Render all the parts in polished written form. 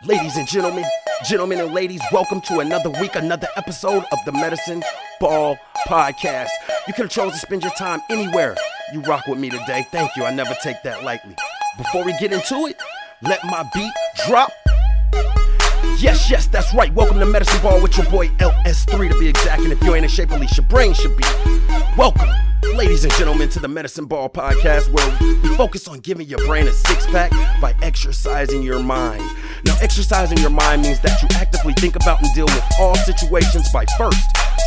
Ladies and gentlemen and ladies, welcome to another week, another episode of the Medicine Ball Podcast. You could have chosen to spend your time anywhere. You rock with me today. Thank you. I never take that lightly. Before we get into it, let my beat drop. Yes, that's right. Welcome to Medicine Ball with your boy LS3 to be exact. And if you ain't in shape, at least your brain should be. Welcome, ladies and gentlemen, to the Medicine Ball Podcast, where we focus on giving your brain a six-pack by exercising your mind. Now, exercising your mind means that you actively think about and deal with all situations by first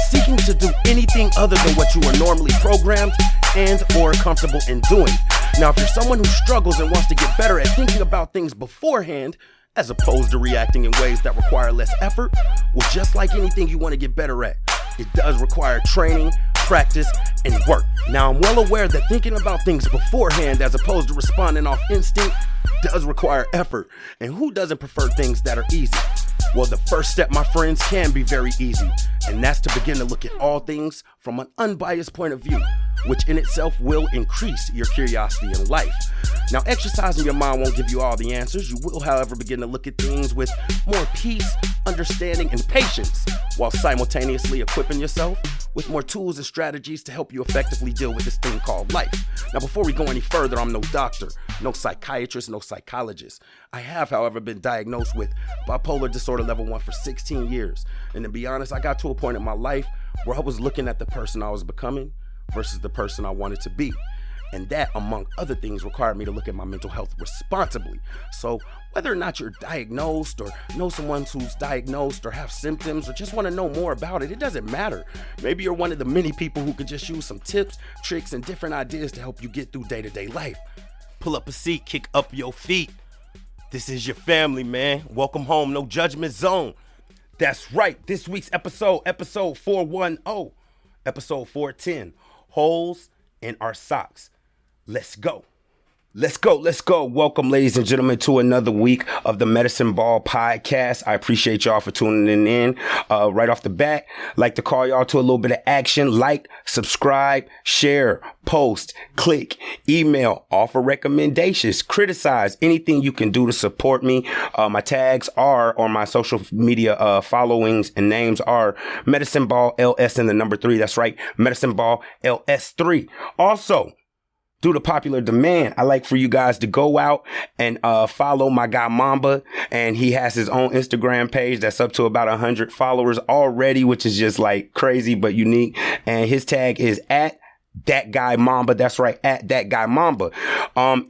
seeking to do anything other than what you are normally programmed and or comfortable in doing. Now, if you're someone who struggles and wants to get better at thinking about things beforehand, as opposed to reacting in ways that require less effort, well, just like anything you want to get better at, it does require training, practice, and work. Now, I'm well aware that thinking about things beforehand as opposed to responding off instinct does require effort. And who doesn't prefer things that are easy? Well, the first step, my friends, can be very easy, and that's to begin to look at all things from an unbiased point of view, which in itself will increase your curiosity in life. Now, exercising your mind won't give you all the answers. You will, however, begin to look at things with more peace, understanding, and patience, while simultaneously equipping yourself with more tools and strategies to help you effectively deal with this thing called life. Now, before we go any further, I'm no doctor, no psychiatrist, no psychologist. I have, however, been diagnosed with bipolar disorder level 1 for 16 years. And to be honest, I got to a point in my life where I was looking at the person I was becoming versus the person I wanted to be. And that, among other things, required me to look at my mental health responsibly. So whether or not you're diagnosed or know someone who's diagnosed or have symptoms or just want to know more about it, it doesn't matter. Maybe you're one of the many people who could just use some tips, tricks, and different ideas to help you get through day-to-day life. Pull up a seat, kick up your feet. This is your family, man. Welcome home, no judgment zone. That's right. This week's episode 410, episode 410, holes in our socks. Let's go. Welcome, ladies and gentlemen, to another week of the Medicine Ball Podcast. I appreciate y'all for tuning in. Right off the bat, like to call y'all to a little bit of action. Like, subscribe, share, post, click, email, offer recommendations, criticize, anything you can do to support me. My tags are, or my social media followings and names are Medicine Ball LS and the number 3. That's right, Medicine Ball LS3. Also, due to popular demand, I like for you guys to go out and follow my guy Mamba, and he has his own Instagram page that's up to about 100 followers already, which is just like crazy but unique. And his tag is at That Guy Mamba. That's right, at That Guy Mamba.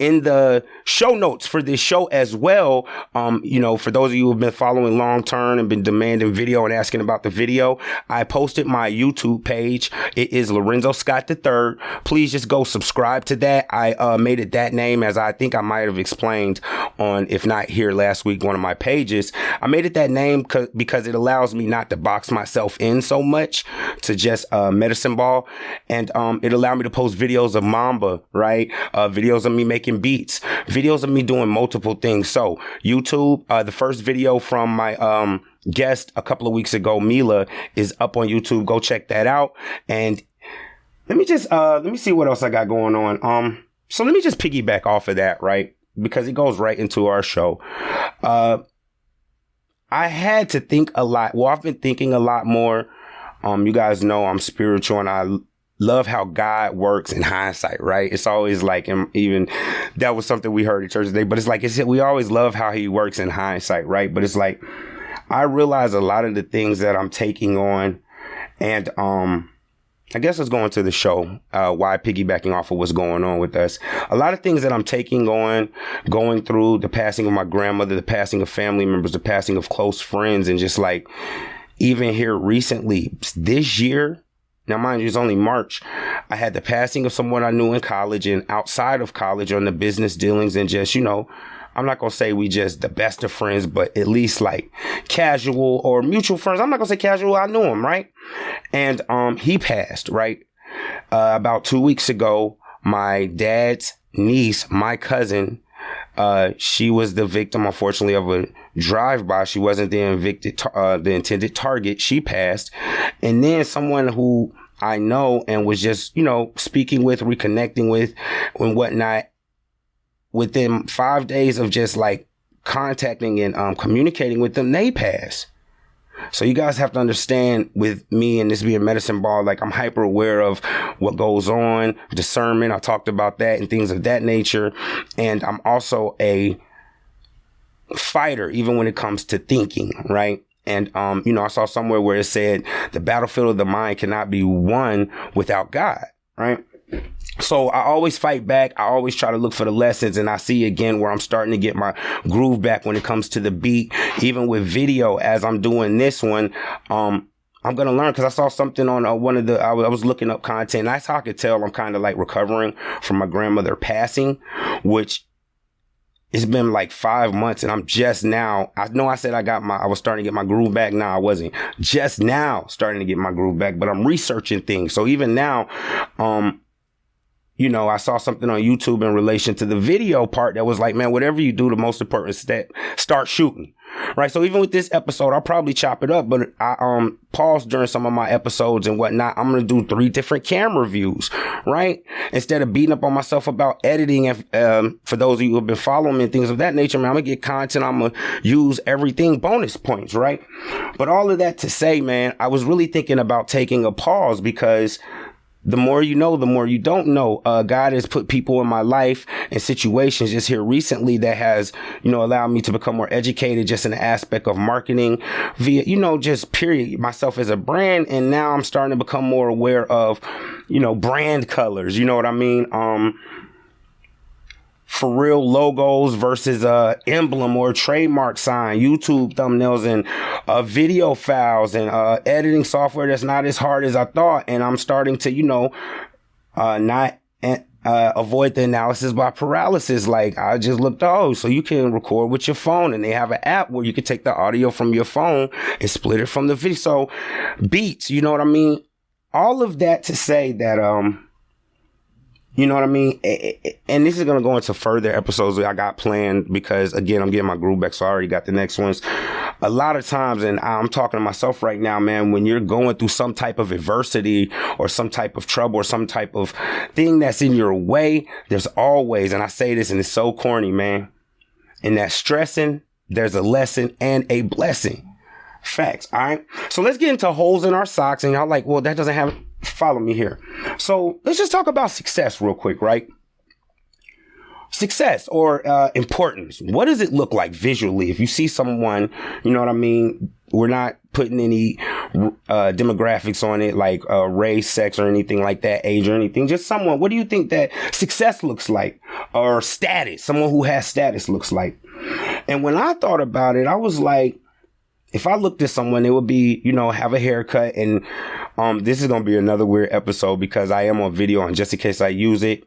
In the show notes for this show as well, for those of you who have been following long term and been demanding video and asking about the video, I posted my YouTube page. It is Lorenzo Scott III. Please just go subscribe to that. I made it that name, as I think I might have explained on, if not here last week, one of my pages. I made it that name because it allows me not to box myself in so much to just Medicine Ball, and it allowed me to post videos of Mamba, right? Videos of me making beats, videos of me doing multiple things. So YouTube, the first video from my guest a couple of weeks ago, Mila, is up on YouTube. Go check that out. And let me see what else I got going on. So let me just piggyback off of that, right? Because it goes right into our show. I had to think a lot. Well, I've been thinking a lot more. You guys know I'm spiritual, and I love how God works in hindsight, right? It's always like, even that was something we heard at church today, but it's like, we always love how he works in hindsight, right? But it's like, I realize a lot of the things that I'm taking on, and I guess let's go into the show, why piggybacking off of what's going on with us. A lot of things that I'm taking on, going through the passing of my grandmother, the passing of family members, the passing of close friends, and just like, even here recently, this year, now, mind you, it's only March. I had the passing of someone I knew in college and outside of college on the business dealings, and just, I'm not going to say we just the best of friends, but at least like casual or mutual friends. I'm not going to say casual. I knew him, right? And he passed, right? About 2 weeks ago, my dad's niece, my cousin, she was the victim, unfortunately, of a drive-by. She wasn't the intended target. She passed. And then someone who I know and was just, speaking with, reconnecting with and whatnot, within 5 days of just like contacting and communicating with them, they pass. So you guys have to understand with me and this being medicine ball, like I'm hyper aware of what goes on, discernment. I talked about that and things of that nature. And I'm also a fighter, even when it comes to thinking, right? And, I saw somewhere where it said the battlefield of the mind cannot be won without God, right? So I always fight back. I always try to look for the lessons, and I see again where I'm starting to get my groove back when it comes to the beat. Even with video, as I'm doing this one, I'm going to learn, because I saw something on I was looking up content. That's how I could tell I'm kind of like recovering from my grandmother passing, which it's been like 5 months, and I'm just now, I know I said I was starting to get my groove back. No, I wasn't. Just now starting to get my groove back, but I'm researching things. So even now, I saw something on YouTube in relation to the video part that was like, man, whatever you do, the most important step, start shooting. Right. So even with this episode, I'll probably chop it up, but I paused during some of my episodes and whatnot. I'm going to do 3 different camera views, right? Instead of beating up on myself about editing. And for those of you who have been following me and things of that nature, man, I'm going to get content. I'm going to use everything bonus points, right? But all of that to say, man, I was really thinking about taking a pause, because the more you know, the more you don't know. God has put people in my life and situations just here recently that has, allowed me to become more educated just in the aspect of marketing via, just period, myself as a brand. And now I'm starting to become more aware of, brand colors. You know what I mean? For real logos versus emblem or trademark sign, YouTube thumbnails and video files and editing software that's not as hard as I thought. And I'm starting to, not avoid the analysis by paralysis. Like I just looked, so you can record with your phone, and they have an app where you can take the audio from your phone and split it from the video. So beats, you know what I mean? All of that to say that, you know what I mean? And this is going to go into further episodes that I got planned, because, again, I'm getting my groove back, so I already got the next ones. A lot of times, and I'm talking to myself right now, man, when you're going through some type of adversity or some type of trouble or some type of thing that's in your way, there's always, and I say this and it's so corny, man, in that stressing, there's a lesson and a blessing. Facts, all right? So let's get into holes in our socks, and y'all like, well, that doesn't have... Follow me here. So let's just talk about success real quick, right? Success or importance. What does it look like visually? If you see someone, you know what I mean? We're not putting any demographics on it, like race, sex, or anything like that, age or anything. Just someone. What do you think that success looks like? Or status. Someone who has status looks like. And when I thought about it, I was like, if I looked at someone, it would be, have a haircut. And this is going to be another weird episode, because I am on video, and just in case I use it,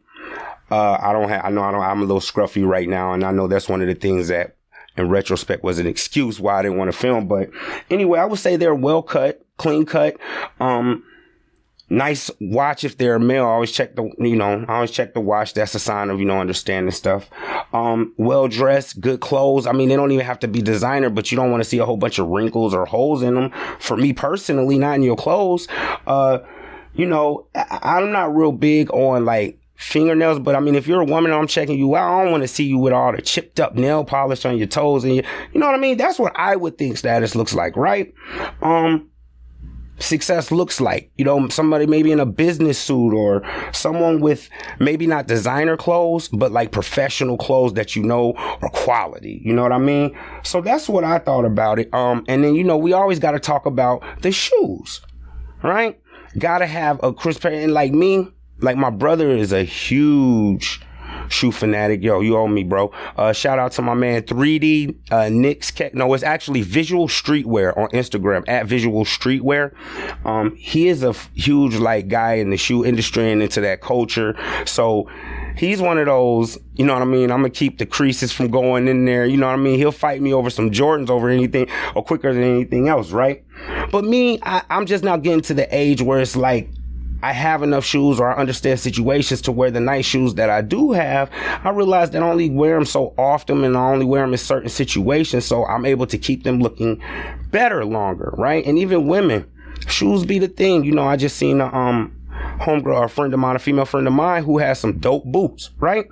I'm a little scruffy right now. And I know that's one of the things that in retrospect was an excuse why I didn't want to film. But anyway, I would say they're well cut, clean cut. Nice watch if they're a male. I always check the watch. That's a sign of, understanding stuff. Well dressed, good clothes. I mean, they don't even have to be designer, but you don't want to see a whole bunch of wrinkles or holes in them. For me personally, not in your clothes. I'm not real big on like fingernails, but I mean, if you're a woman and I'm checking you out, I don't want to see you with all the chipped up nail polish on your toes and you know what I mean? That's what I would think status looks like, right? Success looks like, somebody maybe in a business suit, or someone with maybe not designer clothes, but like professional clothes that are quality. You know what I mean? So that's what I thought about it. And then, we always got to talk about the shoes, right? Got to have a crisp pair. And like me, like my brother is a huge shoe fanatic. Yo, you owe me, bro. Shout out to my man 3D Nick's. No, it's actually Visual Streetwear on Instagram, at Visual Streetwear. He is a huge guy in the shoe industry and into that culture. So he's one of those, you know what I mean? I'm gonna keep the creases from going in there. You know what I mean? He'll fight me over some Jordans over anything, or quicker than anything else, right? But me, I'm just now getting to the age where it's like, I have enough shoes, or I understand situations to where the nice shoes that I do have, I realize that I only wear them so often, and I only wear them in certain situations. So I'm able to keep them looking better longer, right? And even women, shoes be the thing. I just seen a homegirl, a friend of mine, a female friend of mine, who has some dope boots, right?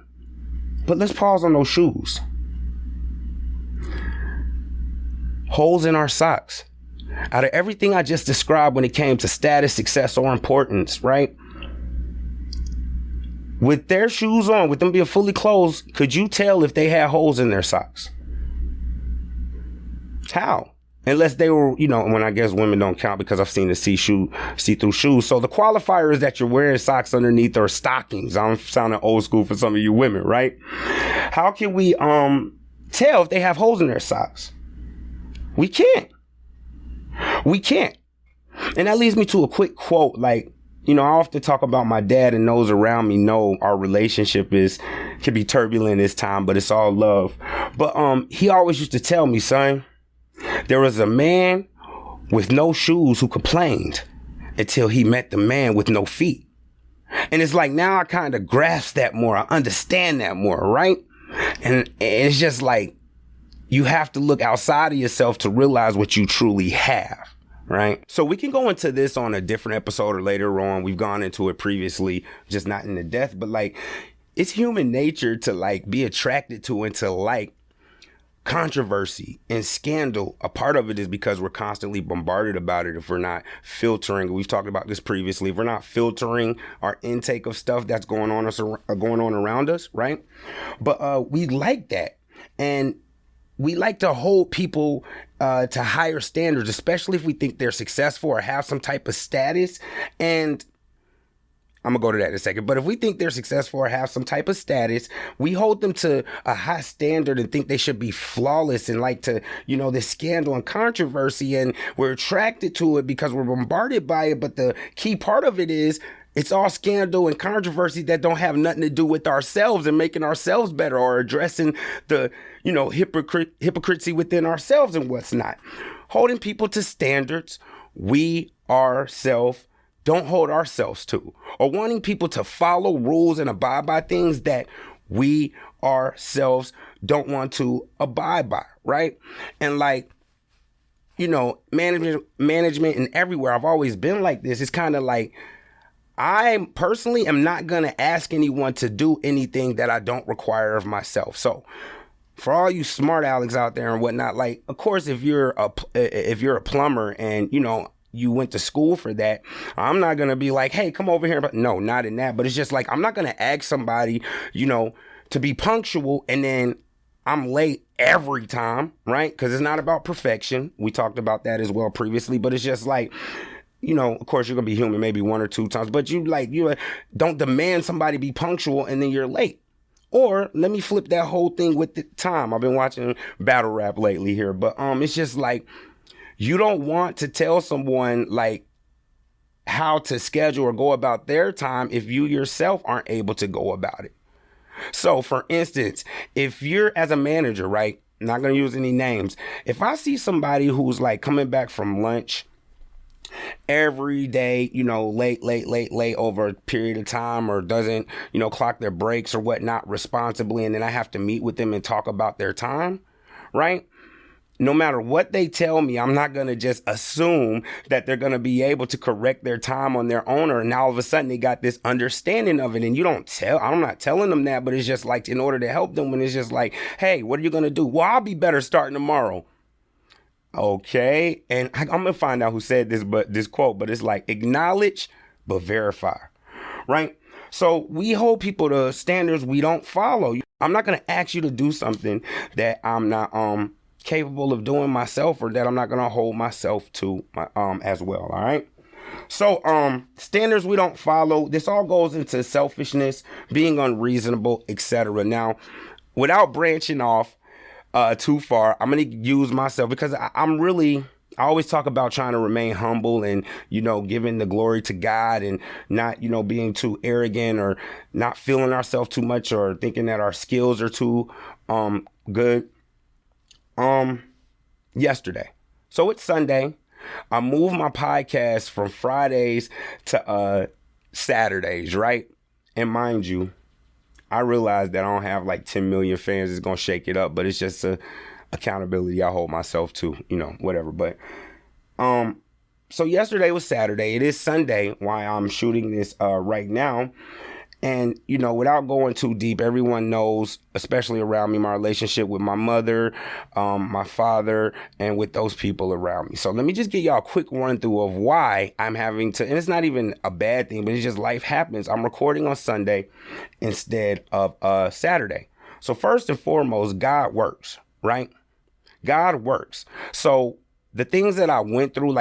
But let's pause on those shoes. holes in our socks. Out of everything I just described when it came to status, success, or importance, right? With their shoes on, with them being fully clothed, could you tell if they had holes in their socks? How? Unless they were, when I guess women don't count because I've seen the see-through shoes. So the qualifier is that you're wearing socks underneath or stockings. I'm sounding old school for some of you women, right? How can we tell if they have holes in their socks? We can't. We can't. And that leads me to a quick quote. Like, I often talk about my dad, and those around me know our relationship can be turbulent this time, but it's all love. But he always used to tell me, son, there was a man with no shoes who complained until he met the man with no feet. And it's like, now I kind of grasp that more. I understand that more, right? And it's just like, you have to look outside of yourself to realize what you truly have, right? So we can go into this on a different episode or later on. We've gone into it previously, just not in the depth, but like, it's human nature to like be attracted to and to like controversy and scandal. A part of it is because we're constantly bombarded about it. If we're not filtering, we've talked about this previously, if we're not filtering our intake of stuff that's going on around us, right? But we like that. And we like to hold people to higher standards, especially if we think they're successful or have some type of status. And I'm going to go to that in a second. But if we think they're successful or have some type of status, we hold them to a high standard and think they should be flawless and like to, this scandal and controversy. And we're attracted to it because we're bombarded by it. But the key part of it is it's all scandal and controversy that don't have nothing to do with ourselves and making ourselves better or addressing the, hypocrisy within ourselves and what's not. Holding people to standards we ourselves don't hold ourselves to, or wanting people to follow rules and abide by things that we ourselves don't want to abide by, right? And like, management and everywhere, I've always been like this. It's kind of like, I personally am not going to ask anyone to do anything that I don't require of myself. So for all you smart Alex out there and whatnot, like, of course, if you're a plumber and, you went to school for that, I'm not going to be like, hey, come over here. But no, not in that. But it's just like, I'm not going to ask somebody, to be punctual and then I'm late every time, right? Because it's not about perfection. We talked about that as well previously, but it's just like, of course, you're going to be human maybe one or two times, but you don't demand somebody be punctual and then you're late. Or let me flip that whole thing with the time. I've been watching battle rap lately here, but it's just like, you don't want to tell someone like how to schedule or go about their time if you yourself aren't able to go about it. So for instance, if you're as a manager, right? Not going to use any names. If I see somebody who's like coming back from lunch every day, late over a period of time, or doesn't, clock their breaks or whatnot responsibly, and then I have to meet with them and talk about their time, right? No matter what they tell me, I'm not going to just assume that they're going to be able to correct their time on their own, or now all of a sudden they got this understanding of it. And I'm not telling them that, but it's just like, in order to help them, when it's just like, hey, what are you going to do? Well, I'll be better starting tomorrow. Okay. And I'm going to find out who said this quote, but it's like, acknowledge, but verify, right? So we hold people to standards we don't follow. I'm not going to ask you to do something that I'm not, capable of doing myself, or that I'm not going to hold myself to as well. All right. So, standards we don't follow. This all goes into selfishness, being unreasonable, etc. Now, without branching off too far, I'm going to use myself because I always talk about trying to remain humble and, giving the glory to God and not, being too arrogant or not feeling ourselves too much or thinking that our skills are too good. Yesterday. So it's Sunday. I moved my podcast from Fridays to Saturdays, right? And mind you, I realized that I don't have like 10 million fans. It's going to shake it up, but it's just a accountability I hold myself to, whatever. But so yesterday was Saturday. It is Sunday while I'm shooting this right now. And, without going too deep, everyone knows, especially around me, my relationship with my mother, my father, and with those people around me. So let me just give y'all a quick run through of why I'm having to, and it's not even a bad thing, but it's just life happens. I'm recording on Sunday instead of Saturday. So first and foremost, God works, right? God works. So the things that I went through,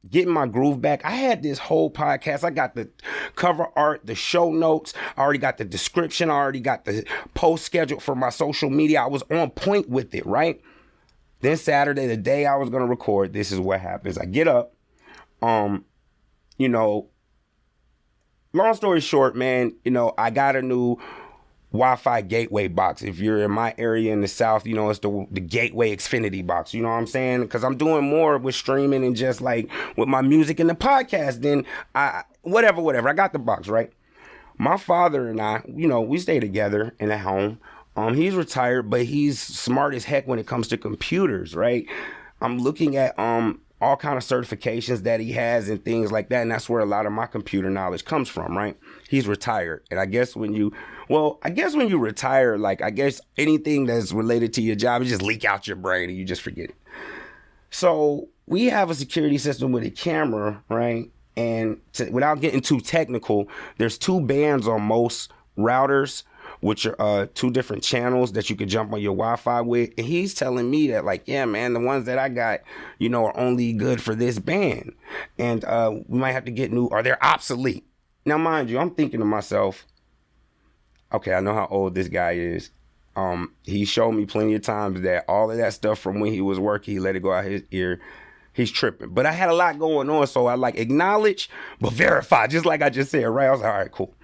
getting my groove back. I had this whole podcast. I got the cover art, the show notes. I already got the description. I already got the post scheduled for my social media. I was on point with it, right? Then Saturday, the day I was going to record, this is what happens. I get up, long story short, man, I got a new Wi-Fi gateway box. If you're in my area in the South, it's the gateway Xfinity box. You know what I'm saying? Because I'm doing more with streaming and just with my music and the podcast. Then whatever. I got the box, right? My father and I, we stay together in a home. He's retired, but he's smart as heck when it comes to computers, right? I'm looking at all kind of certifications that he has and things like that. And that's where a lot of my computer knowledge comes from, right? He's retired. And I guess when you retire, I guess anything that's related to your job, you just leak out your brain and you just forget it. So we have a security system with a camera, right? And without getting too technical, there's 2 bands on most routers, which are 2 different channels that you could jump on your Wi-Fi with. And he's telling me that yeah, man, the ones that I got, are only good for this band. And we might have to get new, or they're obsolete. Now, mind you, I'm thinking to myself, okay, I know how old this guy is. He showed me plenty of times that all of that stuff from when he was working, he let it go out his ear. He's tripping. But I had a lot going on, so I acknowledge, but verify, just like I just said, right? I was like, all right, cool.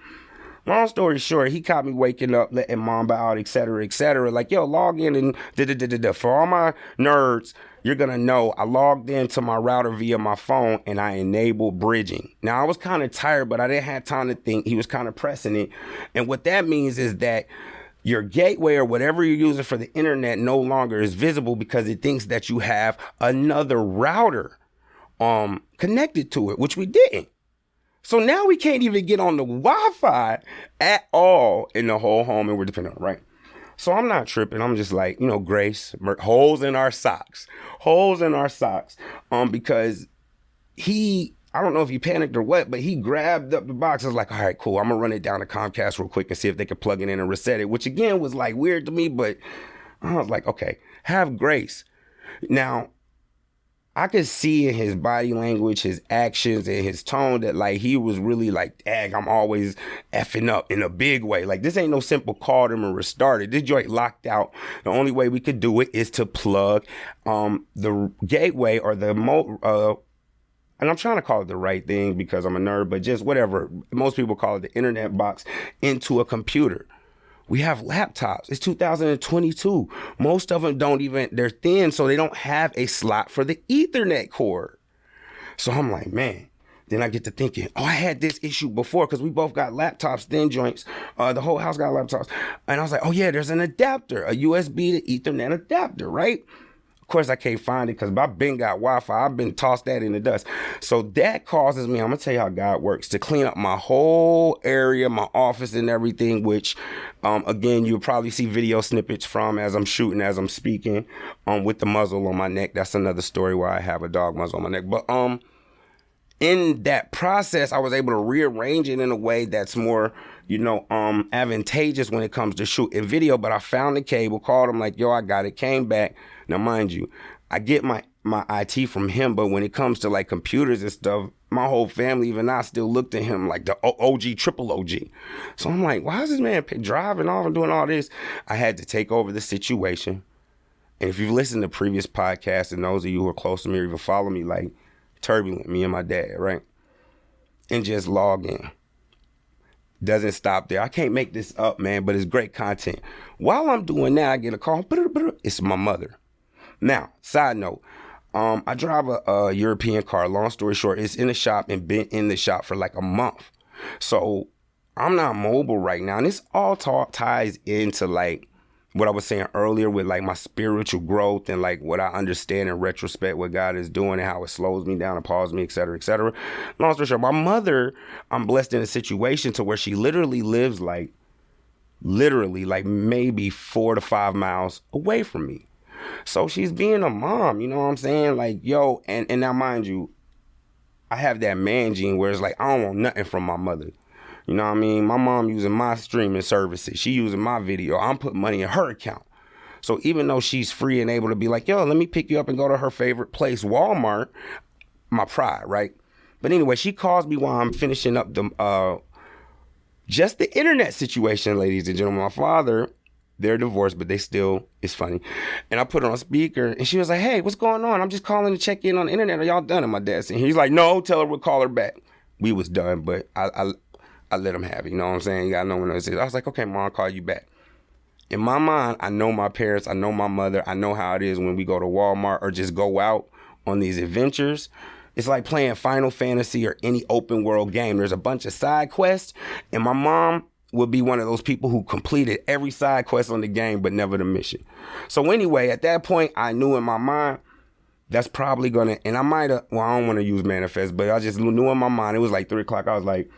Long story short, he caught me waking up, letting Mamba out, et cetera, et cetera. Yo, log in and da-da-da-da-da. For all my nerds, you're going to know I logged into my router via my phone and I enabled bridging. Now, I was kind of tired, but I didn't have time to think. He was kind of pressing it. And what that means is that your gateway or whatever you're using for the internet no longer is visible because it thinks that you have another router connected to it, which we didn't. So now we can't even get on the Wi-Fi at all in the whole home, and we're depending on it, right? So I'm not tripping. I'm just grace, holes in our socks, because I don't know if he panicked or what, but he grabbed up the box. I was like, all right, cool. I'm going to run it down to Comcast real quick and see if they can plug it in and reset it, which again was weird to me, but I was like, okay, have grace. Now, I could see in his body language, his actions, and his tone that he was really dang, I'm always effing up in a big way. This ain't no simple call them and restart it. This joint locked out. The only way we could do it is to plug the gateway or the and I'm trying to call it the right thing because I'm a nerd, but just whatever. Most people call it the internet box into a computer. We have laptops. It's 2022. Most of them they're thin, so they don't have a slot for the Ethernet cord. So I'm like, man. Then I get to thinking, I had this issue before because we both got laptops, thin joints. The whole house got laptops. And I was like, oh yeah, there's an adapter, a USB to Ethernet adapter, right? Of course, I can't find it because I've been got Wi-Fi. I've been tossed that in the dust. So that causes me, I'm going to tell you how God works, to clean up my whole area, my office and everything, which, again, you'll probably see video snippets from as I'm shooting, as I'm speaking, with the muzzle on my neck. That's another story where I have a dog muzzle on my neck. But in that process, I was able to rearrange it in a way that's more, advantageous when it comes to shooting video. But I found the cable, called him yo, I got it, came back. Now, mind you, I get my IT from him, but when it comes to computers and stuff, my whole family, even I, still looked at him like the OG, triple OG. So I'm like, why is this man driving off and doing all this? I had to take over the situation. And if you've listened to previous podcasts, and those of you who are close to me or even follow me, Turbulent, me and my dad, right? And just log in. Doesn't stop there. I can't make this up, man, but it's great content. While I'm doing that, I get a call. It's my mother. Now, side note, I drive a European car. Long story short, it's in the shop and been in the shop for a month. So I'm not mobile right now. And this all ties into what I was saying earlier with like my spiritual growth and like what I understand in retrospect, what God is doing and how it slows me down and pauses me, et cetera, et cetera. Long story short, my mother, I'm blessed in a situation to where she literally lives like maybe 4 to 5 miles away from me. So she's being a mom, you know what I'm saying? Like, yo, and now mind you, I have that man gene where it's like, I don't want nothing from my mother. You know what I mean? My mom using my streaming services. She using my video. I'm putting money in her account. So even though she's free and able to be like, yo, let me pick you up and go to her favorite place, Walmart, my pride, right? But anyway, she calls me while I'm finishing up the just the internet situation, ladies and gentlemen. My father, they're divorced, but they still, it's funny. And I put it on speaker and she was like, hey, what's going on? I'm just calling to check in on the internet. Are y'all done? And my dad said, he's like, no, tell her we'll call her back. We was done, but I let him have it. You know what I'm saying? You gotta know when it is. I was like, okay, Mom, I'll call you back. In my mind, I know my parents, I know my mother, I know how it is when we go to Walmart or just go out on these adventures. It's like playing Final Fantasy or any open world game. There's a bunch of side quests, and my mom would be one of those people who completed every side quest on the game, but never the mission. So anyway, at that point, I knew in my mind, that's probably gonna, and I might have, well, I don't want to use manifest, but I just knew in my mind, it was like 3 o'clock. I was like,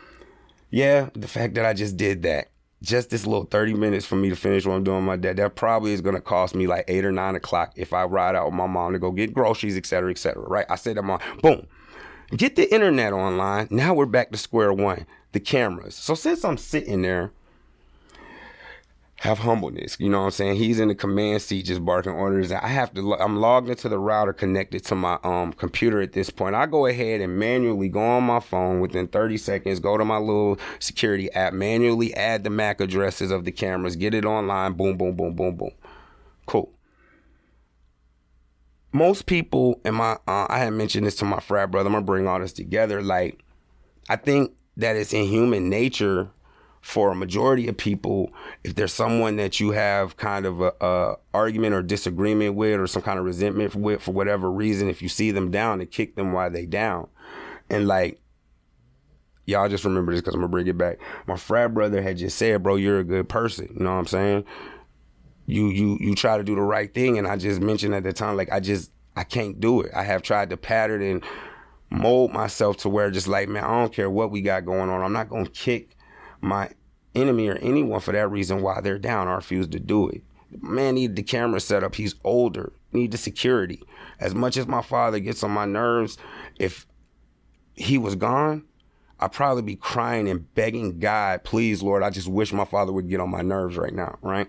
yeah, the fact that I just did that, just this little 30 minutes for me to finish what I'm doing with my dad, that probably is going to cost me like 8 or 9 o'clock if I ride out with my mom to go get groceries, et cetera, right? I said to mom, boom, get the internet online. Now we're back to square one, the cameras. So since I'm sitting there, have humbleness, you know what I'm saying? He's in the command seat just barking orders. I'm logged into the router connected to my computer at this point. I go ahead and manually go on my phone within 30 seconds, go to my little security app, manually add the MAC addresses of the cameras, get it online, boom, boom, boom, boom, boom. Cool. Most people, I had mentioned this to my frat brother, I'm gonna bring all this together. Like, I think that it's in human nature for a majority of people, if there's someone that you have kind of a argument or disagreement with or some kind of resentment with for whatever reason, if you see them down, to kick them while they down. And like, y'all just remember this because I'm gonna bring it back. My frat brother had just said, bro, you're a good person. You know what I'm saying? You try to do the right thing. And I just mentioned at the time, like, I can't do it. I have tried to pattern and mold myself to where just like, man, I don't care what we got going on. I'm not gonna kick my enemy or anyone for that reason while they're down. I refuse to do it. Man needed the camera set up. He's older. Need the security. As much as my father gets on my nerves, if he was gone, I'd probably be crying and begging God, please, Lord, I just wish my father would get on my nerves right now, right?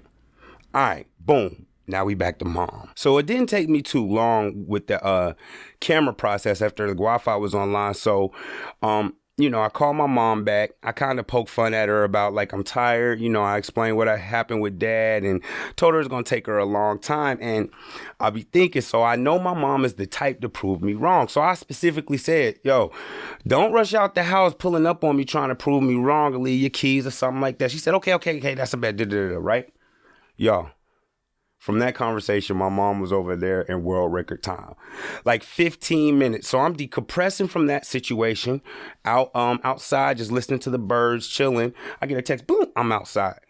All right, boom. Now we back to mom. So it didn't take me too long with the camera process after the Wi-Fi was online. So, I called my mom back. I kind of poked fun at her about like, I'm tired. I explained what happened with dad and told her it's going to take her a long time. And I'll be thinking, so I know my mom is the type to prove me wrong. So I specifically said, yo, don't rush out the house pulling up on me trying to prove me wrong or leave your keys or something like that. She said, okay, that's a bad, right? Yo. From that conversation, my mom was over there in world record time, like 15 minutes. So I'm decompressing from that situation, outside, just listening to the birds, chilling. I get a text, boom, I'm outside.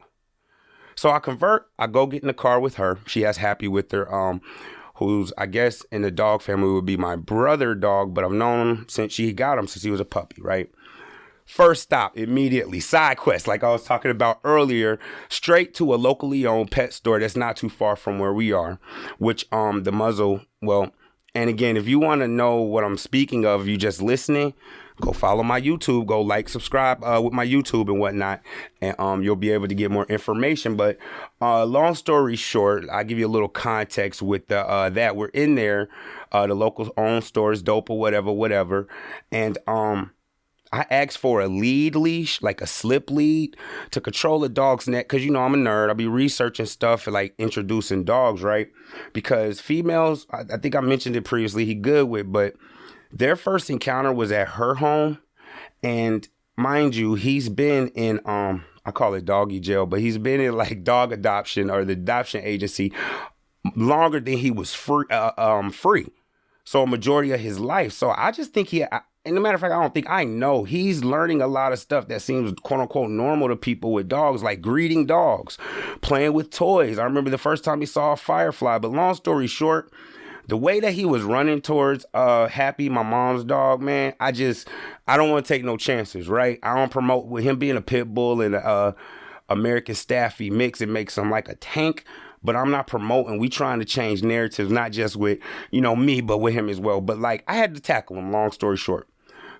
So I go get in the car with her. She has Happy with her, who's, I guess, in the dog family would be my brother dog, but I've known him since he was a puppy, right? First stop, immediately, side quest, like I was talking about earlier, straight to a locally owned pet store that's not too far from where we are, which the muzzle, well, and again, if you want to know what I'm speaking of, you just listening, go follow my YouTube, go like, subscribe with my YouTube and whatnot, and you'll be able to get more information. But long story short, I'll give you a little context with that. We're in there, the local owned stores, dope or whatever, and I asked for a lead leash, like a slip lead, to control a dog's neck. Because, I'm a nerd. I'll be researching stuff and, like, introducing dogs, right? Because females, I think I mentioned it previously, he good with, but their first encounter was at her home. And mind you, he's been in, I call it doggy jail, but he's been in, like, dog adoption or the adoption agency longer than he was free. So a majority of his life. So I just think And no matter of fact, I know he's learning a lot of stuff that seems quote unquote normal to people with dogs, like greeting dogs, playing with toys. I remember the first time he saw a firefly, but long story short, the way that he was running towards Happy, my mom's dog, man, I don't want to take no chances, right? I don't promote with him being a pit bull and American Staffy mix. It makes him like a tank, but I'm not promoting. We trying to change narratives, not just with, me, but with him as well. But like, I had to tackle him, long story short.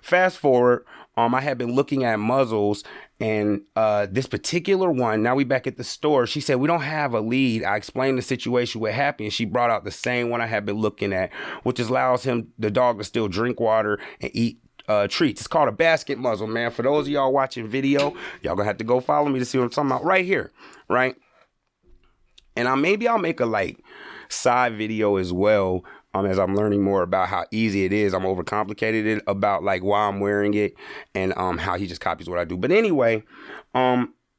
Fast forward, I had been looking at muzzles, and this particular one, now we back at the store, she said, we don't have a lead. I explained the situation with Happy, and she brought out the same one I had been looking at, which allows the dog to still drink water and eat treats. It's called a basket muzzle, man. For those of y'all watching video, y'all gonna have to go follow me to see what I'm talking about right here, right? And maybe I'll make a side video as well, as I'm learning more about how easy it is. I'm overcomplicated it about why I'm wearing it and how he just copies what I do. But anyway,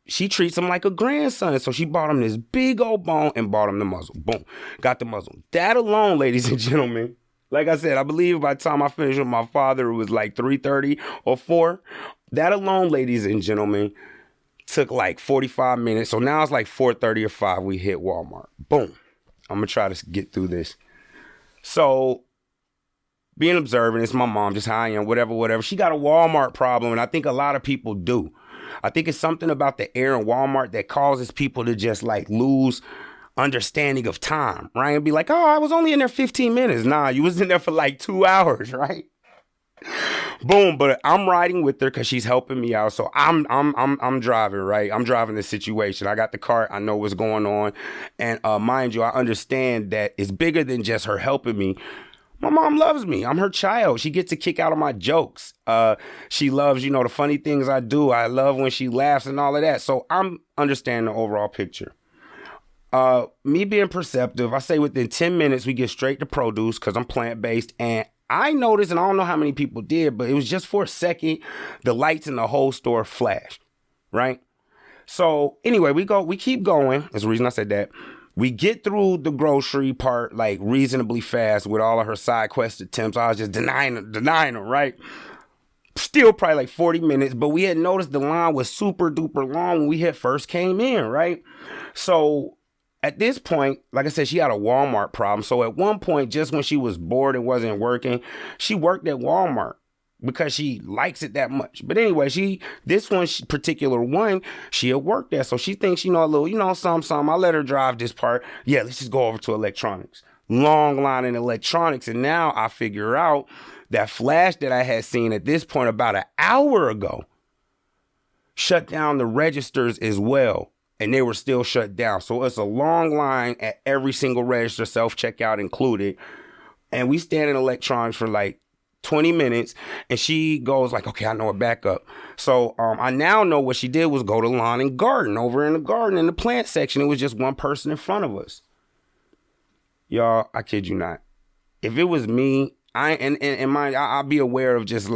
she treats him like a grandson. So she bought him this big old bone and bought him the muzzle. Boom. Got the muzzle. That alone, ladies and gentlemen, like I said, I believe by the time I finished with my father, it was 3:30 or 4. That alone, ladies and gentlemen, took 45 minutes. So now it's 4:30 or 5. We hit Walmart. Boom. I'm going to try to get through this. So being observant, it's my mom, just how I am, whatever. She got a Walmart problem, and I think a lot of people do. I think it's something about the air in Walmart that causes people to just lose understanding of time, right? And be like, oh, I was only in there 15 minutes. Nah, you was in there for 2 hours, right? Boom, but I'm riding with her because she's helping me out. So I'm driving, right? I'm driving the situation. I got the cart. I know what's going on. And mind you, I understand that it's bigger than just her helping me. My mom loves me. I'm her child. She gets a kick out of my jokes. She loves, the funny things I do. I love when she laughs and all of that. So I'm understanding the overall picture. Me being perceptive, I say within 10 minutes, we get straight to produce because I'm plant-based. And I noticed, and I don't know how many people did, but it was just for a second, the lights in the whole store flashed, right? So anyway, we keep going. That's the reason I said that. We get through the grocery part reasonably fast with all of her side quest attempts. I was just denying her, right? Still probably 40 minutes, but we had noticed the line was super duper long when we had first came in, right? So at this point, like I said, she had a Walmart problem. So at one point, just when she was bored and wasn't working, she worked at Walmart because she likes it that much. But anyway, this particular one, she had worked there. So she thinks, a little, something. I let her drive this part. Yeah, let's just go over to electronics. Long line in electronics. And now I figure out that flash that I had seen at this point about an hour ago shut down the registers as well. And they were still shut down. So it's a long line at every single register, self-checkout included. And we stand in electronics for 20 minutes. And she goes okay, I know a backup. So I now know what she did was go to lawn and garden. Over in the garden, in the plant section, it was just one person in front of us. Y'all, I kid you not. If it was me, I'll be aware of just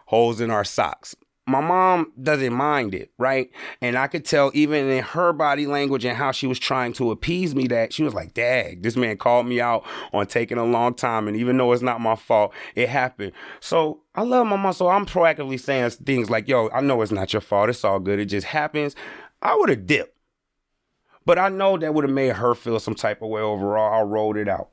holes in our socks. My mom doesn't mind it, right? And I could tell even in her body language and how she was trying to appease me that she was like, dang, this man called me out on taking a long time. And even though it's not my fault, it happened. So I love my mom. So I'm proactively saying things like, yo, I know it's not your fault. It's all good. It just happens. I would have dipped. But I know that would have made her feel some type of way overall. I rolled it out.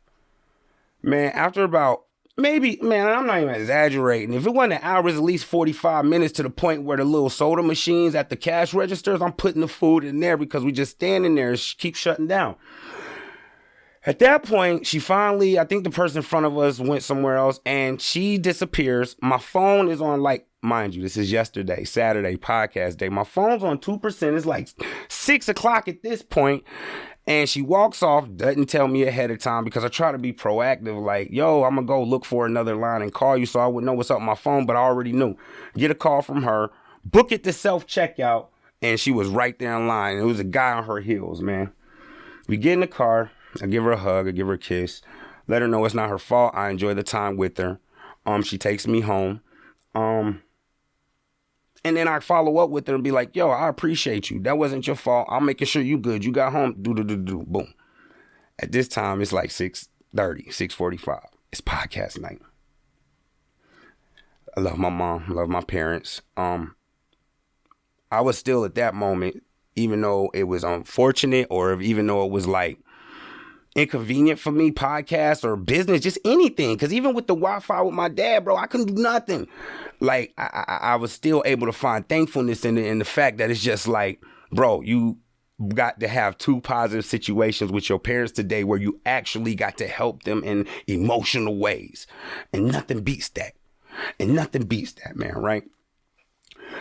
Man, after about maybe, man, I'm not even exaggerating. If it wasn't an hour, it was at least 45 minutes to the point where the little soda machines at the cash registers, I'm putting the food in there because we just standing there and keep shutting down. At that point, she finally, I think the person in front of us went somewhere else and she disappears. My phone is on mind you, this is yesterday, Saturday, podcast day. My phone's on 2%. It's 6 o'clock at this point. And she walks off, doesn't tell me ahead of time because I try to be proactive. Yo, I'm going to go look for another line and call you so I would know what's up on my phone. But I already knew. Get a call from her, book it to self-checkout. And she was right there in line. It was a guy on her heels, man. We get in the car. I give her a hug. I give her a kiss. Let her know it's not her fault. I enjoy the time with her. She takes me home. And then I follow up with her and be like, yo, I appreciate you. That wasn't your fault. I'm making sure you good. You got home. Boom. At this time, it's 6:30, 6:45. It's podcast night. I love my mom, love my parents. I was still at that moment, even though it was unfortunate or even though it was like inconvenient for me, podcast or business, just anything. Because even with the Wi-Fi with my dad, bro, I couldn't do nothing. Like, I was still able to find thankfulness in the fact that it's just like, bro, you got to have two positive situations with your parents today where you actually got to help them in emotional ways. And nothing beats that. And nothing beats that, man, right?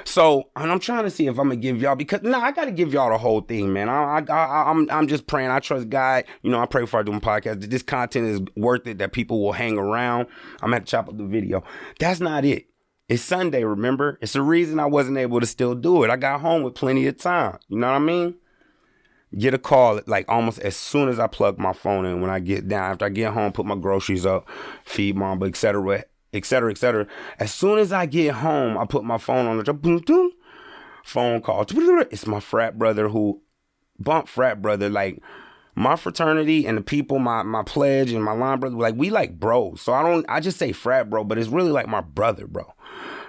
So, and I'm trying to see if I'm gonna give y'all, because I gotta give y'all the whole thing, man. I'm just praying. I trust God. I pray before I do my podcast that this content is worth it, that people will hang around. I'm gonna have to chop up the video. That's not it. It's Sunday, remember? It's the reason I wasn't able to still do it. I got home with plenty of time. You know what I mean? Get a call like almost as soon as I plug my phone in. When I get down, after I get home, put my groceries up, feed mom, etc., etc., etc. As soon as I get home, I put my phone on the boom, boom, phone call. It's my frat brother who bumped frat brother. Like, my fraternity and the people, my pledge and my line brother, like, we like bros. So I just say frat bro, but it's really like my brother, bro.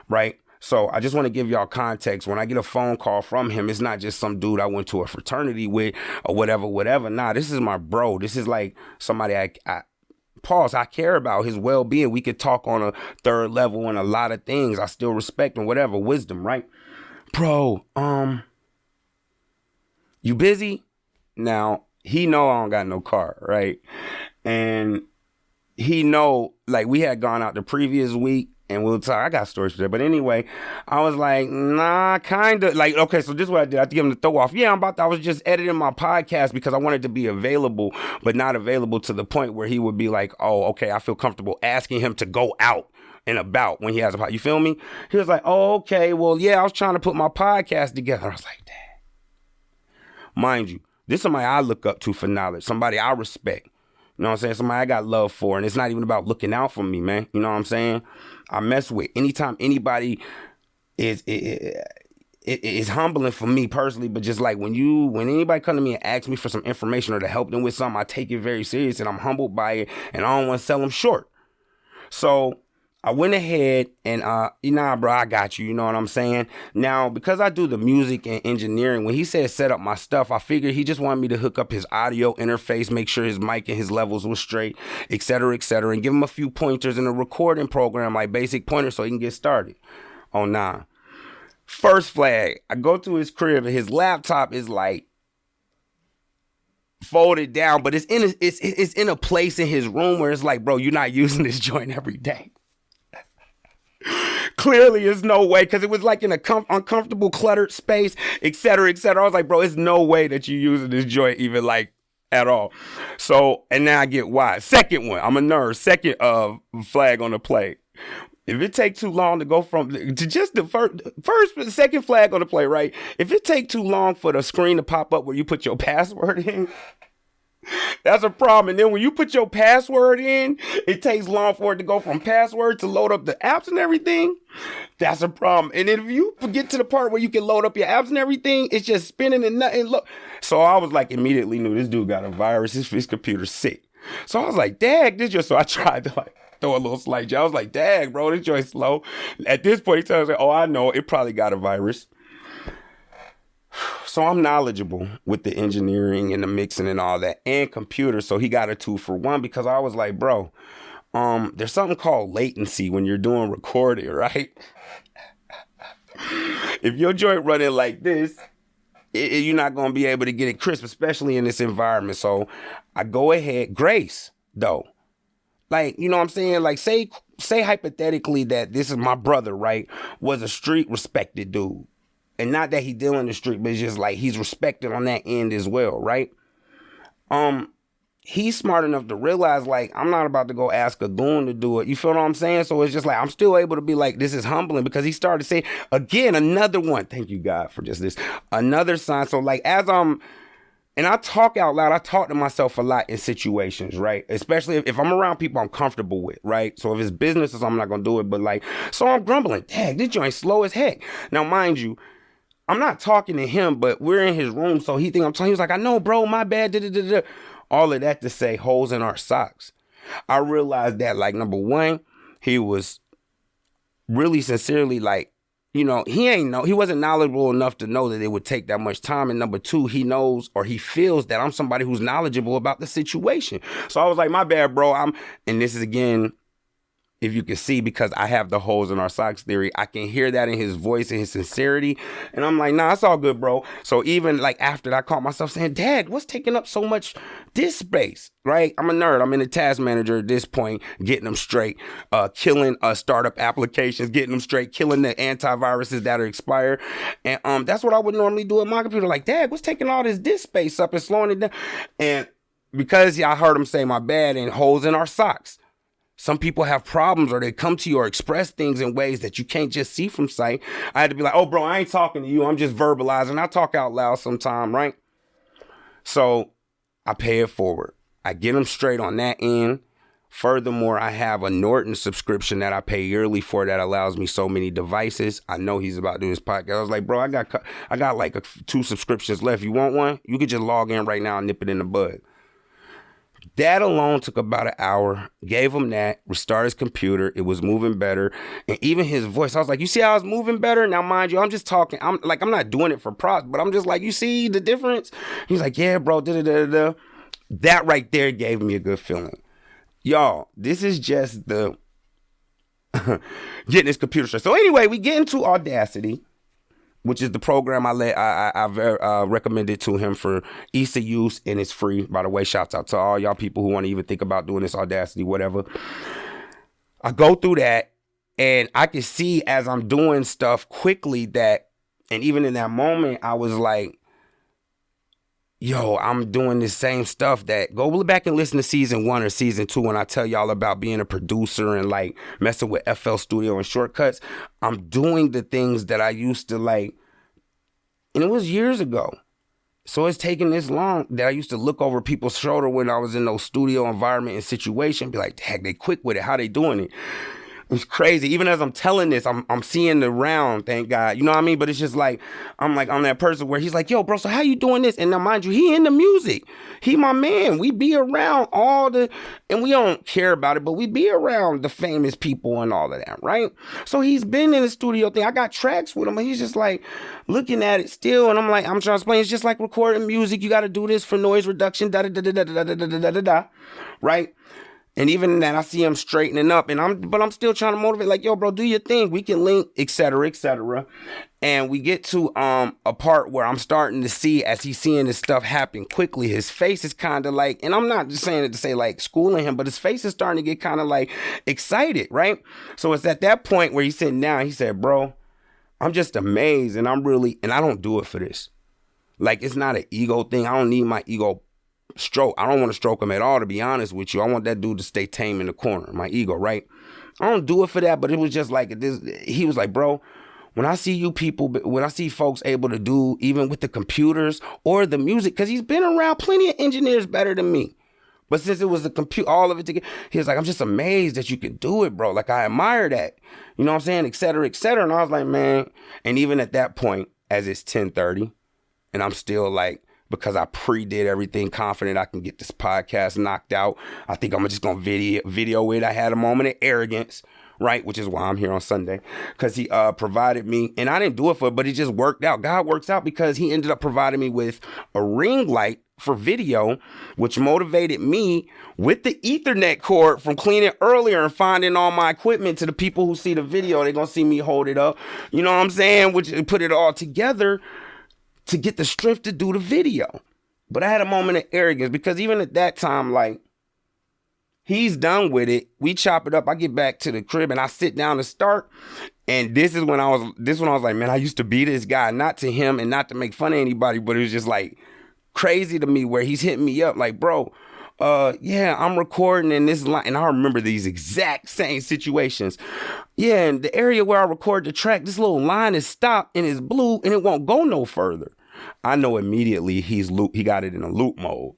Right? So I just want to give y'all context. When I get a phone call from him, it's not just some dude I went to a fraternity with or whatever. Nah, this is my bro. This is like somebody I care about his well-being. We could talk on a third level and a lot of things. I still respect and whatever, wisdom, right? Bro, you busy? Now, he know I don't got no car, right? And he know, like, we had gone out the previous week and we'll talk. I got stories for that. But anyway, I was like, nah, kind of. Like, okay, so this is what I did. I had to give him the throw off. Yeah, I was just editing my podcast because I wanted to be available, but not available to the point where he would be like, oh, okay, I feel comfortable asking him to go out and about when he has a podcast. You feel me? He was like, oh, okay, well, yeah, I was trying to put my podcast together. I was like, damn. Mind you, this is somebody I look up to for knowledge, somebody I respect. You know what I'm saying? Somebody I got love for. And it's not even about looking out for me, man. You know what I'm saying? I mess with. Anytime anybody is humbling for me personally, but just like when anybody come to me and ask me for some information or to help them with something, I take it very serious and I'm humbled by it and I don't want to sell them short. So I went ahead and, bro, I got you. You know what I'm saying? Now, because I do the music and engineering, when he said set up my stuff, I figured he just wanted me to hook up his audio interface, make sure his mic and his levels were straight, et cetera, and give him a few pointers in a recording program, like basic pointers, so he can get started. Oh, nah. First flag, I go to his crib and his laptop is like folded down, but it's in a place in his room where it's like, bro, you're not using this joint every day. Clearly, there's no way, because it was like in a uncomfortable, cluttered space, et cetera, et cetera. I was like, bro, it's no way that you're using this joint even like at all. So, and now I get why. Second one, I'm a nerd. Second flag on the play. If it take too long to go to just the second flag on the play, right? If it take too long for the screen to pop up where you put your password in, that's a problem. And then when you put your password in, it takes long for it to go from password to load up the apps and everything. That's a problem. And then if you get to the part where you can load up your apps and everything, it's just spinning and nothing. So I was like, immediately knew this dude got a virus. His computer's sick. So I was like, dag, so I tried to like throw a little slight joke. I was like, dag, bro, this joint's slow. At this point, he tells me, oh, I know, it probably got a virus. So I'm knowledgeable with the engineering and the mixing and all that and computers. So he got a 2-for-1 because I was like, bro, there's something called latency when you're doing recording, right? If your joint running like this, you're not going to be able to get it crisp, especially in this environment. So I go ahead, grace, though. Like, you know what I'm saying? Like, say hypothetically that this is my brother, right? Was a street respected dude. And not that he deal in the street, but it's just like he's respected on that end as well, right? He's smart enough to realize, like, I'm not about to go ask a goon to do it. You feel what I'm saying? So it's just like, I'm still able to be like, this is humbling, because he started saying, again, another one. Thank you, God, for just this. Another sign. So like, and I talk out loud, I talk to myself a lot in situations, right? Especially if I'm around people I'm comfortable with, right? So if it's business or something, I'm not going to do it. But like, so I'm grumbling, dang, this joint's slow as heck. Now, mind you, I'm not talking to him, but we're in his room, so he think I'm talking. He was like, I know, bro, my bad. All of that to say, holes in our socks. I realized that, like, number one, he was really sincerely, like, you know, he wasn't knowledgeable enough to know that it would take that much time. And number two, he knows or he feels that I'm somebody who's knowledgeable about the situation. So I was like, my bad, bro. And this is again, if you can see, because I have the holes in our socks theory, I can hear that in his voice and his sincerity. And I'm like, nah, it's all good, bro. So even like after that, I caught myself saying, Dad, what's taking up so much disk space, right? I'm a nerd. I'm in the task manager at this point, getting them straight, killing startup applications, getting them straight, killing the antiviruses that are expired. And that's what I would normally do at my computer. Like, Dad, what's taking all this disk space up and slowing it down? And because I heard him say my bad and holes in our socks. Some people have problems or they come to you or express things in ways that you can't just see from sight. I had to be like, oh, bro, I ain't talking to you. I'm just verbalizing. I talk out loud sometime, right? So I pay it forward. I get them straight on that end. Furthermore, I have a Norton subscription that I pay yearly for that allows me so many devices. I know he's about to do his podcast. I was like, bro, I got like 2 subscriptions left. You want one? You could just log in right now and nip it in the bud. That alone took about an hour, gave him that, restart his computer. It was moving better. And even his voice, I was like, you see how it's moving better? Now, mind you, I'm just talking. I'm not doing it for props, but I'm just like, you see the difference? He's like, yeah, bro, da-da-da-da-da. That right there gave me a good feeling. Y'all, this is just the getting his computer straight. So anyway, we get into Audacity, which is the program I recommended to him for ease of use, and it's free. By the way, shouts out to all y'all people who want to even think about doing this Audacity, whatever. I go through that, and I can see as I'm doing stuff quickly that, and even in that moment, I was like, yo, I'm doing the same stuff that, go back and listen to season 1 or season 2 when I tell y'all about being a producer and like messing with FL Studio and shortcuts. I'm doing the things that I used to like, and it was years ago. So it's taken this long that I used to look over people's shoulder when I was in those studio environment and situation, be like, heck, they quick with it. How they doing it? It's crazy. Even as I'm telling this, I'm seeing the round, thank God. You know what I mean? But it's just like, I'm that person where he's like, yo, bro, so how you doing this? And now, mind you, he in the music. He my man. We be around and we don't care about it, but we be around the famous people and all of that, right? So he's been in the studio thing. I got tracks with him, and he's just like looking at it still. And I'm like, I'm trying to explain, it's just like recording music. You got to do this for noise reduction, da-da-da-da-da-da-da-da-da-da, right? And even in that, I see him straightening up, but I'm still trying to motivate, like, yo, bro, do your thing. We can link, et cetera, et cetera. And we get to a part where I'm starting to see, as he's seeing this stuff happen quickly, his face is kind of like, and I'm not just saying it to say like schooling him, but his face is starting to get kind of like excited, right? So it's at that point where he's sitting down, he said, bro, I'm just amazed, and I don't do it for this. Like, it's not an ego thing. I don't need my ego stroke. I don't want to stroke him at all, to be honest with you. I want that dude to stay tame in the corner, my ego, right? I don't do it for that, but it was just like this. He was like, bro, when I see when I see folks able to do even with the computers or the music, because he's been around plenty of engineers better than me. But since it was the computer, all of it together, he was like, I'm just amazed that you could do it, bro. Like, I admire that. You know what I'm saying? Et cetera, et cetera. And I was like, man. And even at that point, as it's 10:30, and I'm still like, because I pre-did everything, confident I can get this podcast knocked out. I think I'm just going to video it. I had a moment of arrogance, right? Which is why I'm here on Sunday, because he provided me, and I didn't do it for it, but it just worked out. God works out, because he ended up providing me with a ring light for video, which motivated me with the Ethernet cord from cleaning earlier and finding all my equipment. To the people who see the video, they're going to see me hold it up. You know what I'm saying? Which put it all together to get the strength to do the video. But I had a moment of arrogance, because even at that time, like, he's done with it. We chop it up. I get back to the crib and I sit down to start. And this is when I was like, man, I used to be this guy, not to him and not to make fun of anybody, but it was just like crazy to me where he's hitting me up like, bro, yeah, I'm recording in this line. And I remember these exact same situations. Yeah, and the area where I record the track, this little line is stopped and it's blue and it won't go no further. I know immediately he got it in a loop mode.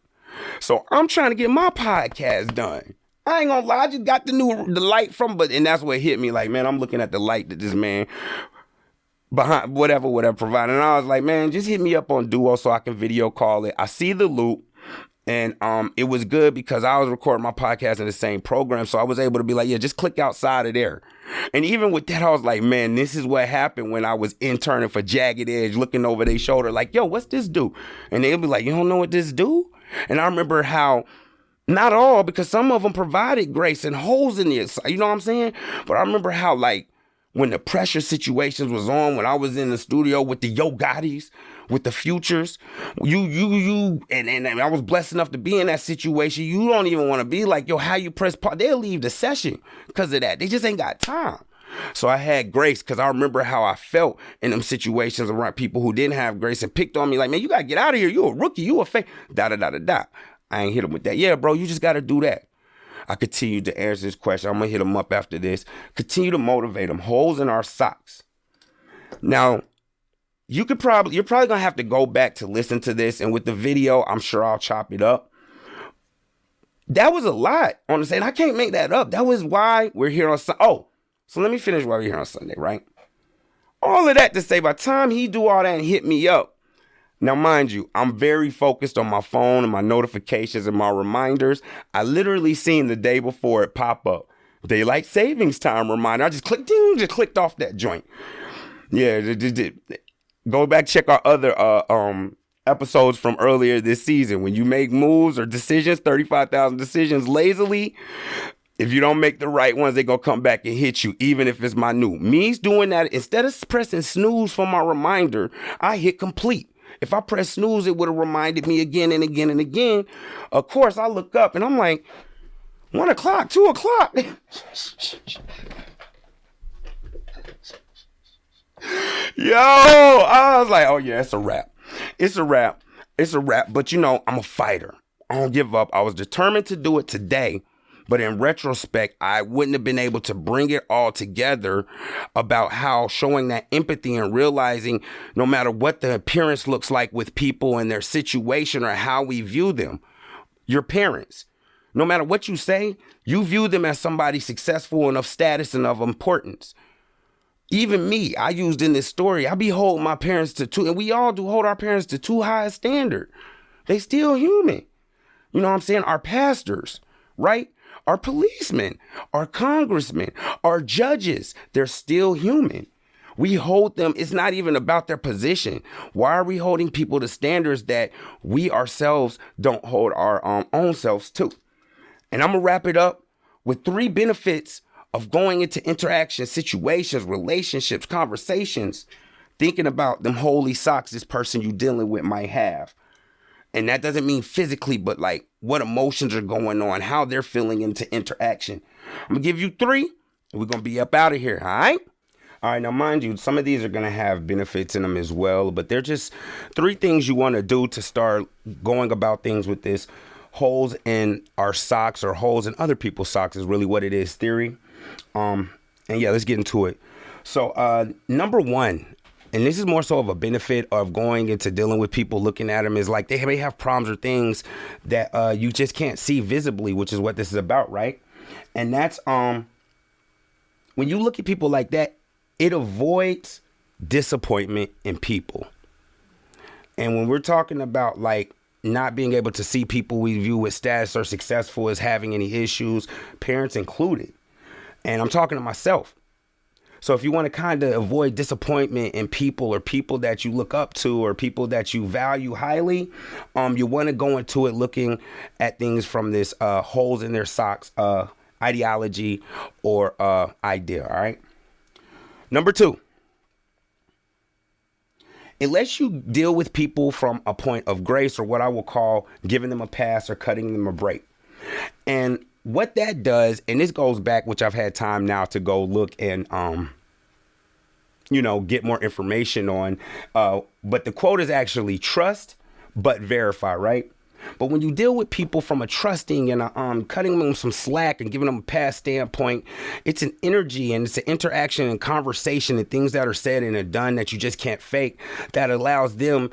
So I'm trying to get my podcast done. I ain't gonna lie, I just got the light and that's what hit me. Like, man, I'm looking at the light that this man behind whatever provided. And I was like, man, just hit me up on Duo so I can video call it. I see the loop. And it was good because I was recording my podcast in the same program. So I was able to be like, yeah, just click outside of there. And even with that, I was like, man, this is what happened when I was interning for Jagged Edge, looking over their shoulder like, yo, what's this do? And they'll be like, you don't know what this do? And I remember how, not all, because some of them provided grace and holes in it, you know what I'm saying? But I remember how, like, when the pressure situations was on, when I was in the studio with the Yo Gottis, with the Futures, and I was blessed enough to be in that situation. You don't even want to be like, yo, how you press pause? They'll leave the session because of that. They just ain't got time. So I had grace because I remember how I felt in them situations around people who didn't have grace and picked on me like, man, you got to get out of here. You a rookie. You a fake. Da-da-da-da-da. I ain't hit them with that. Yeah, bro, you just got to do that. I continue to answer this question. I'm going to hit them up after this. Continue to motivate them. Holes in our socks. Now, you're probably going to have to go back to listen to this. And with the video, I'm sure I'll chop it up. That was a lot on the Sunday. I can't make that up. That was why we're here on Sunday. Oh, so let me finish why we're here on Sunday, right? All of that to say, by the time he do all that and hit me up, now, mind you, I'm very focused on my phone and my notifications and my reminders. I literally seen the day before it pop up. Daylight savings time reminder. I just clicked off that joint. Yeah, go back, check our other episodes from earlier this season. When you make moves or decisions, 35,000 decisions lazily, if you don't make the right ones, they gonna come back and hit you, even if it's minute. Me's doing that, instead of pressing snooze for my reminder, I hit complete. If I press snooze, it would have reminded me again and again and again. Of course, I look up and I'm like, 1 o'clock, 2 o'clock. Yo, I was like, oh yeah, it's a wrap. It's a wrap. It's a wrap. But you know, I'm a fighter. I don't give up. I was determined to do it today. But in retrospect, I wouldn't have been able to bring it all together about how showing that empathy and realizing no matter what the appearance looks like with people and their situation or how we view them, your parents, no matter what you say, you view them as somebody successful and of status and of importance. Even me, I used in this story, I be holding my parents to too, and we all do hold our parents to too high a standard. They still human. You know what I'm saying? Our pastors, right? Our policemen, our congressmen, our judges, they're still human. We hold them. It's not even about their position. Why are we holding people to standards that we ourselves don't hold our own selves to? And I'm going to wrap it up with 3 benefits of going into interaction, situations, relationships, conversations, thinking about them holy socks this person you dealing with might have. And that doesn't mean physically, but like what emotions are going on, how they're feeling into interaction. I'm going to give you 3, and we're going to be up out of here, all right? All right, now mind you, some of these are going to have benefits in them as well, but they're just 3 things you want to do to start going about things with this. Holes in our socks or holes in other people's socks is really what it is theory. And yeah, let's get into it. So number 1, and this is more so of a benefit of going into dealing with people, looking at them, is like they may have problems or things that you just can't see visibly, which is what this is about, right? And that's when you look at people like that, it avoids disappointment in people. And when we're talking about like not being able to see people we view with status or successful as having any issues, parents included. And I'm talking to myself. So if you want to kind of avoid disappointment in people or people that you look up to or people that you value highly, you want to go into it looking at things from this holes in their socks ideology or idea, all right? Number 2, unless you deal with people from a point of grace or what I will call giving them a pass or cutting them a break. And what that does, and this goes back, which I've had time now to go look and, get more information on. But the quote is actually trust, but verify, right? But when you deal with people from a trusting and cutting them some slack and giving them a pass standpoint, it's an energy and it's an interaction and conversation and things that are said and are done that you just can't fake that allows them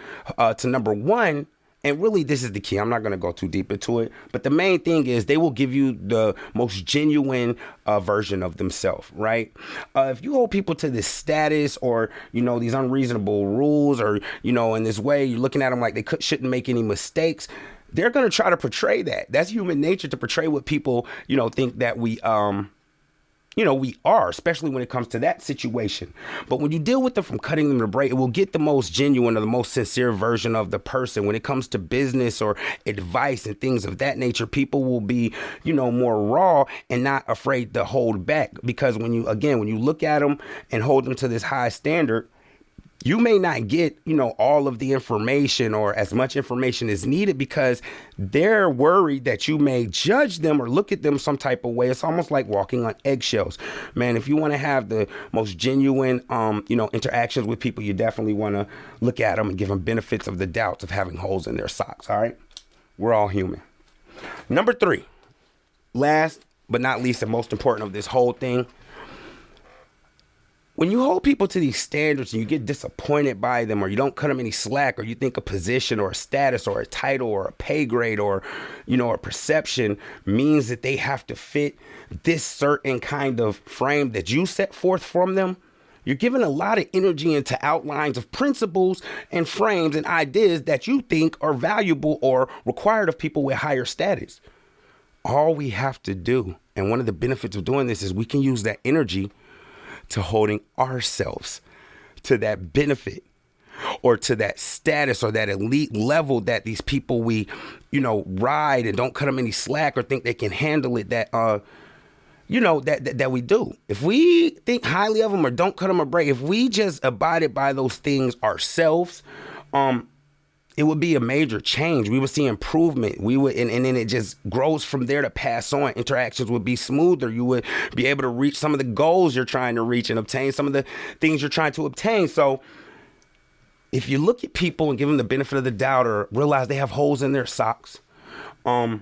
to, number 1, and really, this is the key. I'm not going to go too deep into it. But the main thing is they will give you the most genuine version of themselves, right? If you hold people to this status or, these unreasonable rules or, in this way, you're looking at them like they shouldn't make any mistakes, they're going to try to portray that. That's human nature to portray what people, think that we we are, especially when it comes to that situation. But when you deal with them from cutting them to break, it will get the most genuine or the most sincere version of the person. When it comes to business or advice and things of that nature, people will be, more raw and not afraid to hold back. Because when you look at them and hold them to this high standard, you may not get, all of the information or as much information as needed because they're worried that you may judge them or look at them some type of way. It's almost like walking on eggshells. Man, if you want to have the most genuine, interactions with people, you definitely want to look at them and give them benefits of the doubts of having holes in their socks. All right. We're all human. Number 3, last but not least and most important of this whole thing. When you hold people to these standards and you get disappointed by them, or you don't cut them any slack, or you think a position or a status or a title or a pay grade or, a perception means that they have to fit this certain kind of frame that you set forth from them, you're giving a lot of energy into outlines of principles and frames and ideas that you think are valuable or required of people with higher status. All we have to do, and one of the benefits of doing this, is we can use that energy to holding ourselves to that benefit or to that status or that elite level that these people we, ride and don't cut them any slack or think they can handle it that we do. If we think highly of them or don't cut them a break, if we just abided by those things ourselves, it would be a major change. We would see improvement. We would, and then it just grows from there to pass on. Interactions would be smoother. You would be able to reach some of the goals you're trying to reach and obtain some of the things you're trying to obtain. So if you look at people and give them the benefit of the doubt or realize they have holes in their socks, it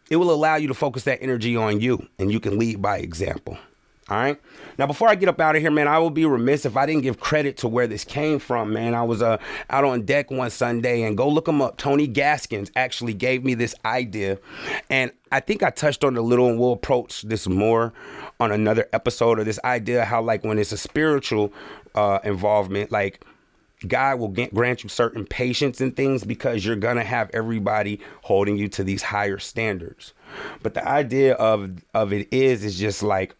will allow you to focus that energy on you, and you can lead by example. All right. Now, before I get up out of here, man, I will be remiss if I didn't give credit to where this came from, man. I was out on deck one Sunday, and go look him up. Tony Gaskins actually gave me this idea, and I think I touched on it a little, and we'll approach this more on another episode of this idea, how like when it's a spiritual involvement, like God will grant you certain patience and things because you're going to have everybody holding you to these higher standards. But the idea of it is just like,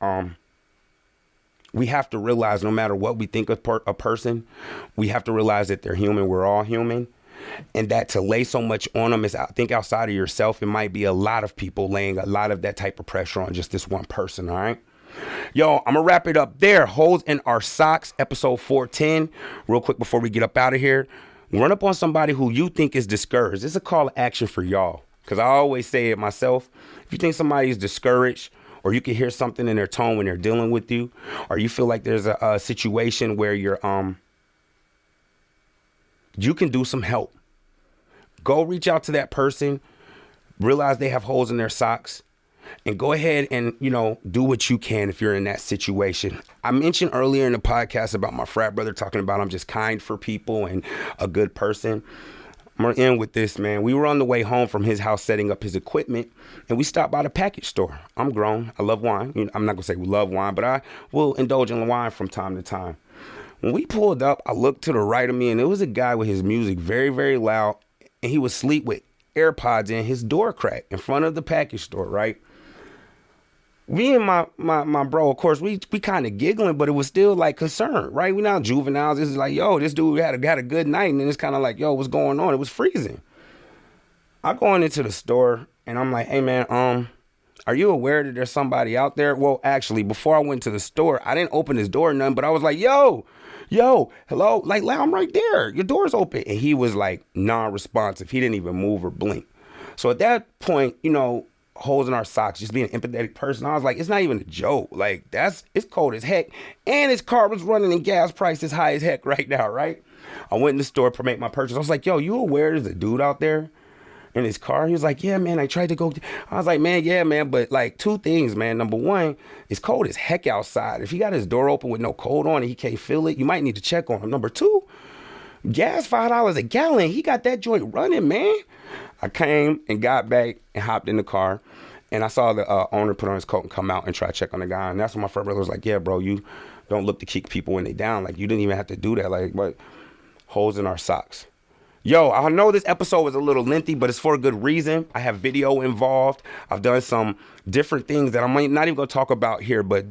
we have to realize no matter what we think of a person, we have to realize that they're human. We're all human. And that to lay so much on them is, I think, outside of yourself. It might be a lot of people laying a lot of that type of pressure on just this one person. All right. Yo, I'm going to wrap it up there. Holes in our socks, episode 410. Real quick before we get up out of here. Run up on somebody who you think is discouraged. This is a call to action for y'all. Because I always say it myself. If you think somebody is discouraged, or you can hear something in their tone when they're dealing with you, or you feel like there's a situation where you can do some help, go reach out to that person, realize they have holes in their socks, and go ahead and, do what you can if you're in that situation. I mentioned earlier in the podcast about my frat brother talking about I'm just kind for people and a good person. I'm going to end with this, man. We were on the way home from his house setting up his equipment, and we stopped by the package store. I'm grown. I love wine. I'm not going to say we love wine, but I will indulge in wine from time to time. When we pulled up, I looked to the right of me, and there was a guy with his music very, very loud, and he was asleep with AirPods in. His door cracked in front of the package store, right? Me and my bro, of course, we kind of giggling, but it was still like concern, right? We not juveniles. This is like, yo, this dude had a good night, and then it's kind of like, yo, what's going on? It was freezing. I going into the store, and I'm like, hey, man, are you aware that there's somebody out there? Well, actually, before I went to the store, I didn't open his door or nothing, but I was like, yo, hello, like, I'm right there. Your door's open. And he was like non-responsive. He didn't even move or blink. So at that point, holes in our socks, just being an empathetic person, I was like, it's not even a joke. Like, it's cold as heck. And his car was running and gas prices high as heck right now, right? I went in the store to make my purchase. I was like, yo, you aware there's a dude out there in his car? He was like, yeah, man, I tried to go. I was like, man, yeah, man, but like 2 things, man. Number 1, it's cold as heck outside. If he got his door open with no cold on and he can't feel it, you might need to check on him. Number 2, gas $5 a gallon. He got that joint running, man. I came and got back and hopped in the car, and I saw the owner put on his coat and come out and try to check on the guy. And that's when my friend brother was like, yeah, bro, you don't look to kick people when they down. Like, you didn't even have to do that. Like, but holes in our socks. Yo, I know this episode was a little lengthy, but it's for a good reason. I have video involved. I've done some different things that I'm not even going to talk about here, but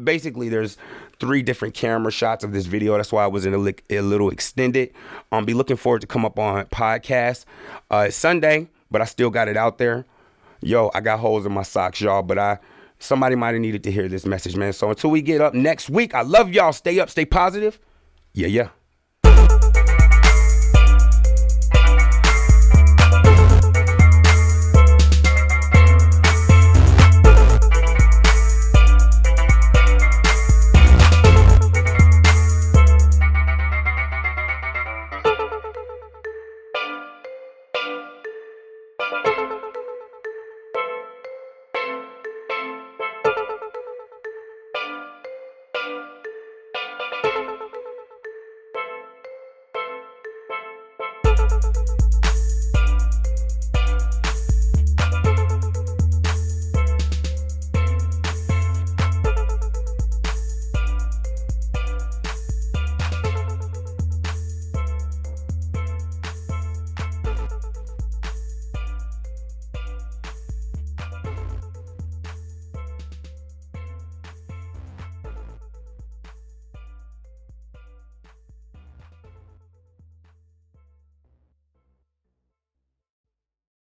basically there's 3 different camera shots of this video. That's why I was in a little extended. Be looking forward to come up on podcast. It's Sunday, but I still got it out there. Yo, I got holes in my socks, y'all, but somebody might have needed to hear this message, man. So until we get up next week, I love y'all. Stay up, stay positive. Yeah.